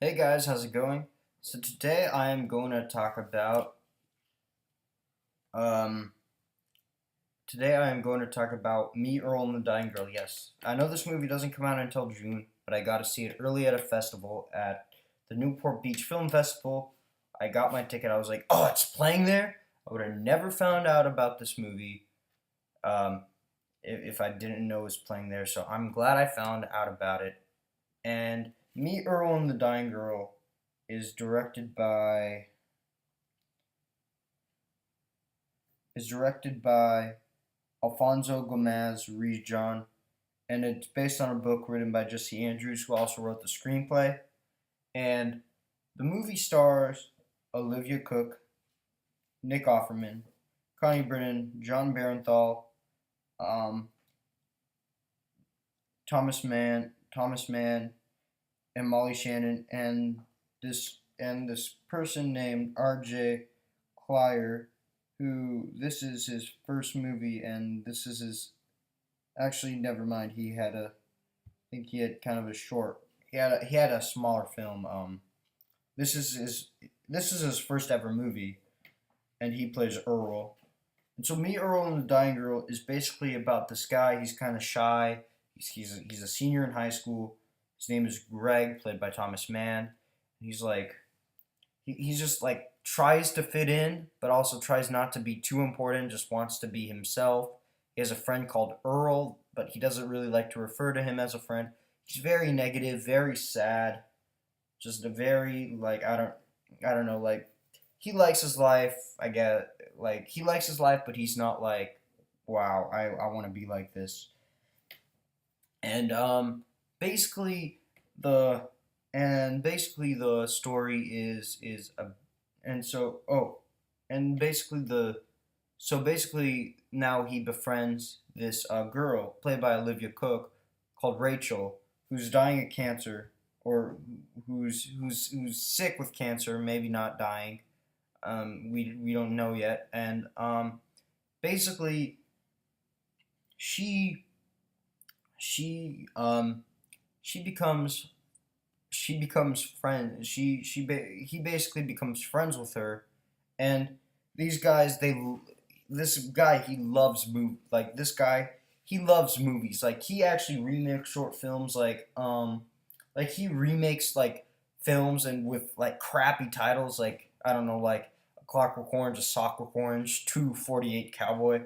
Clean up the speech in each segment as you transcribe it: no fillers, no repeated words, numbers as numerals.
Hey guys, how's it going? So today I am going to talk about um today I am going to talk about Me, Earl, and the Dying Girl. Yes, I know this movie doesn't come out until June, but I got to see it early at a festival at the Newport Beach Film Festival. I got my ticket. I was like, "Oh, it's playing there." I would have never found out about this movie um, if I didn't know it was playing there. So I'm glad I found out about it. And Me, Earl, and the Dying Girl is directed by Alfonso Gomez Rejon, and it's based on a book written by Jesse Andrews, who also wrote the screenplay. And the movie stars Olivia Cook, Nick Offerman, Connie Britton, John Barenthal, um, Thomas Mann, and Molly Shannon, and this person named R.J. Clyer, who this is his first movie, and this is his. Actually, never mind. I think he had kind of a short. He had a smaller film. This is his. This is his first ever movie, and he plays Earl. And so, Me, Earl, and the Dying Girl is basically about this guy. He's kind of shy. He's a senior in high school. His name is Greg, played by Thomas Mann. He's like he's just like tries to fit in, but also tries not to be too important. Just wants to be himself. He has a friend called Earl, but he doesn't really like to refer to him as a friend. He's very negative, very sad. Just a very like I don't know like he likes his life. I get like he likes his life, but he's not like wow I want to be like this. And basically the basically the story is a and so oh and basically the so basically now he befriends this girl played by Olivia Cook called Rachel, who's dying of cancer, or who's sick with cancer, maybe not dying. We don't know yet. And basically she she she becomes she becomes friend he basically becomes friends with her. And these guys they this guy he loves this guy he loves movies. Like he actually remakes short films, like he remakes like films and with like crappy titles, like I don't know, like A Clockwork Orange, A Sockwork Orange, 248 Cowboy.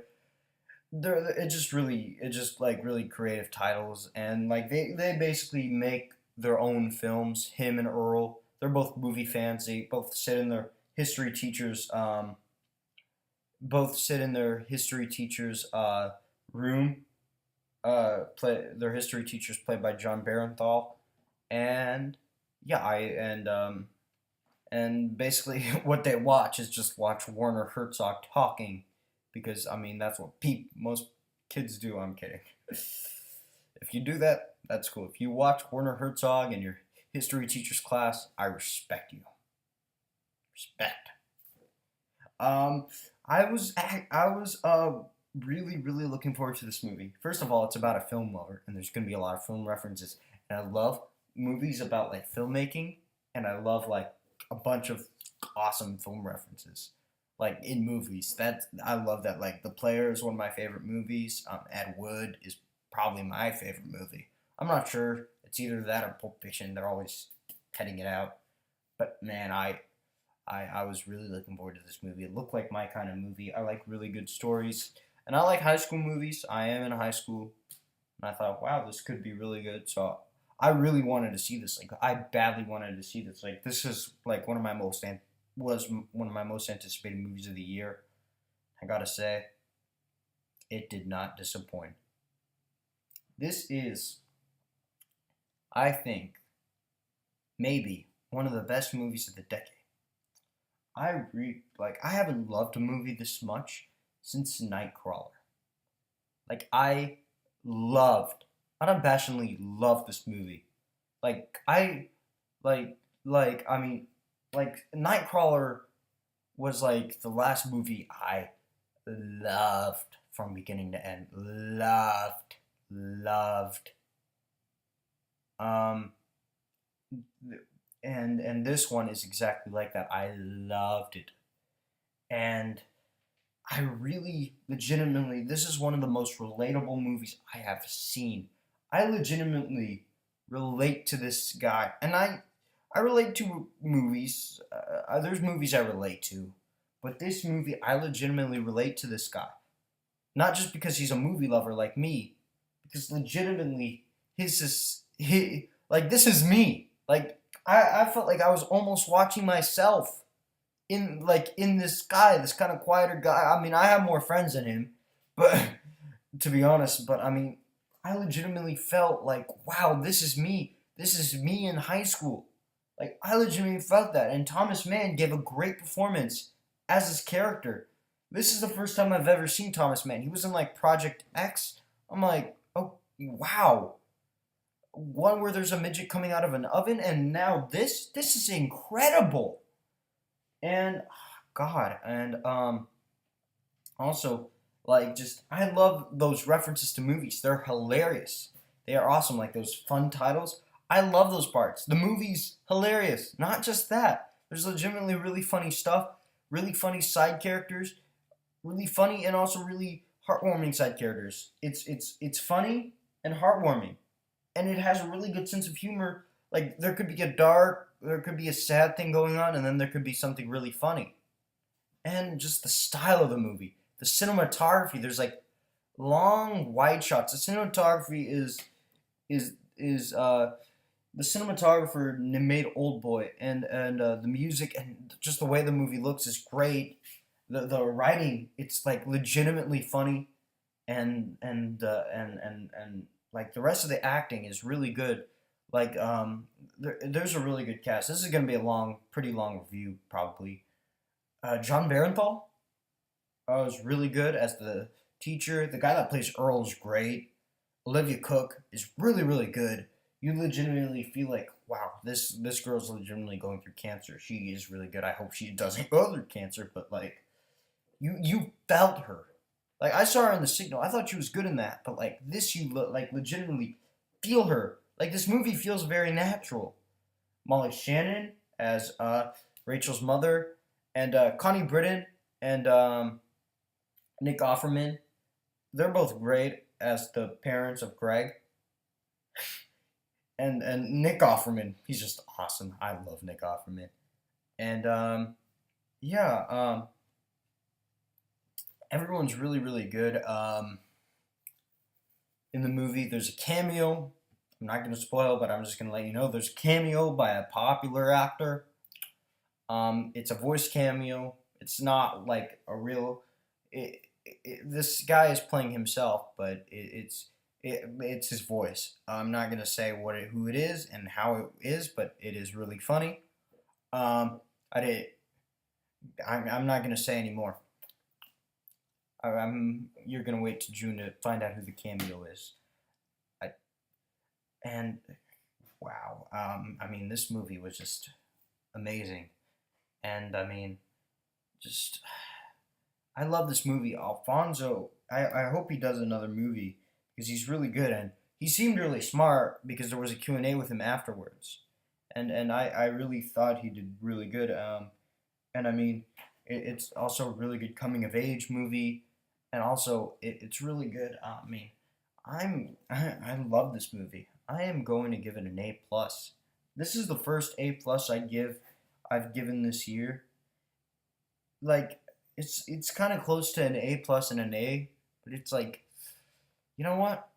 It just like really creative titles. And like they basically make their own films. Him and Earl, they're both movie fans. They history teachers both sit in their history teachers room. Play their history teachers played by John Barenthal. And yeah, and basically what they watch is just watch Werner Herzog talking, because I mean that's what most kids do. I'm kidding. If you do that, that's cool. If you watch Werner Herzog in your history teacher's class, I respect you. Respect. Um, I was really looking forward to this movie. First of all, it's about a film lover, and there's gonna be a lot of film references, and I love movies about like filmmaking, and I love like a bunch of awesome film references, like in movies. That I love that. Like The Player is one of my favorite movies. Ed Wood is probably my favorite movie. I'm not sure. It's either that or Pulp Fiction. They're always cutting it out. But man, I was really looking forward to this movie. It looked like my kind of movie. I like really good stories. And I like high school movies. I am in high school. And I thought, wow, this could be really good. So I really wanted to see this. Like, I badly wanted to see this. Like, this is like was one of my most anticipated movies of the year. I gotta say, it did not disappoint. This is, I think, maybe one of the best movies of the decade. I haven't loved a movie this much since Nightcrawler. Like I loved, unabashedly loved this movie. Like I, I mean, like Nightcrawler was like the last movie I loved from beginning to end. Loved. Um, and this one is exactly like that. I loved it. And I really legitimately, this is one of the most relatable movies I have seen. I legitimately relate to this guy, and I relate to movies. There's movies I relate to, but this movie I legitimately relate to this guy. Not just because he's a movie lover like me, because legitimately his is he like this is me. Like I felt like I was almost watching myself in this guy, this kind of quieter guy. I mean, I have more friends than him, but to be honest, but I mean, I legitimately felt like, wow, this is me. This is me in high school. Like I legitimately felt that, and Thomas Mann gave a great performance as his character. This is the first time I've ever seen Thomas Mann. He was in like Project X. I'm like, oh wow, one where there's a midget coming out of an oven, and now this is incredible. And God, and also like just I love those references to movies. They're hilarious. They are awesome. Like those fun titles. I love those parts. The movie's hilarious. Not just that. There's legitimately really funny stuff, really funny side characters, really funny and also really heartwarming side characters. It's funny and heartwarming, and it has a really good sense of humor. Like there could be a sad thing going on, and then there could be something really funny. And just the style of the movie, the cinematography. There's like long wide shots. The cinematography is the cinematographer made Old Boy, and the music and just the way the movie looks is great. The writing, it's like legitimately funny, and like the rest of the acting is really good. Like there's a really good cast. This is gonna be a pretty long review probably. John Barenthal was really good as the teacher. The guy that plays Earl is great. Olivia Cook is really good. You legitimately feel like, wow, this girl's legitimately going through cancer. She is really good. I hope she doesn't go through cancer, but like you felt her. Like I saw her in The Signal. I thought she was good in that, but like this, like legitimately feel her. Like this movie feels very natural. Molly Shannon as Rachel's mother, and Connie Britton and Nick Offerman. They're both great as the parents of Greg. And Nick Offerman, he's just awesome. I love Nick Offerman. And yeah, everyone's really good. In the movie, there's a cameo. I'm not gonna spoil, but I'm just gonna let you know there's a cameo by a popular actor. It's a voice cameo. It's not like a real. This guy is playing himself, but it's his voice. I'm not gonna say who it is and how it is, but it is really funny. I did. I'm not gonna say anymore. You're gonna wait to June to find out who the cameo is. I, and wow. I mean, this movie was just amazing, and I mean, just I love this movie. Alfonso. I hope he does another movie because he's really good, and he seemed really smart because there was a Q&A with him afterwards, and I really thought he did really good. And I mean, it's also a really good coming of age movie, and also it's really good. I mean, I love this movie. I am going to give it an A+. This is the first A+ I've given this year. Like it's kind of close to an A+ and an A, but it's like, you know what?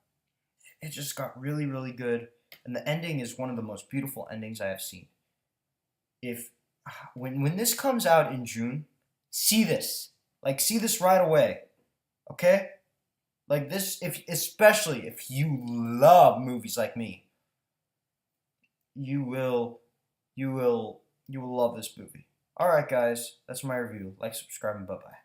It just got really good, and the ending is one of the most beautiful endings I have seen. If when this comes out in June, see this. Like see this right away. Okay? Like this, if especially if you love movies like me, you will you will love this movie. All right, guys, that's my review. Like, subscribe, and bye bye.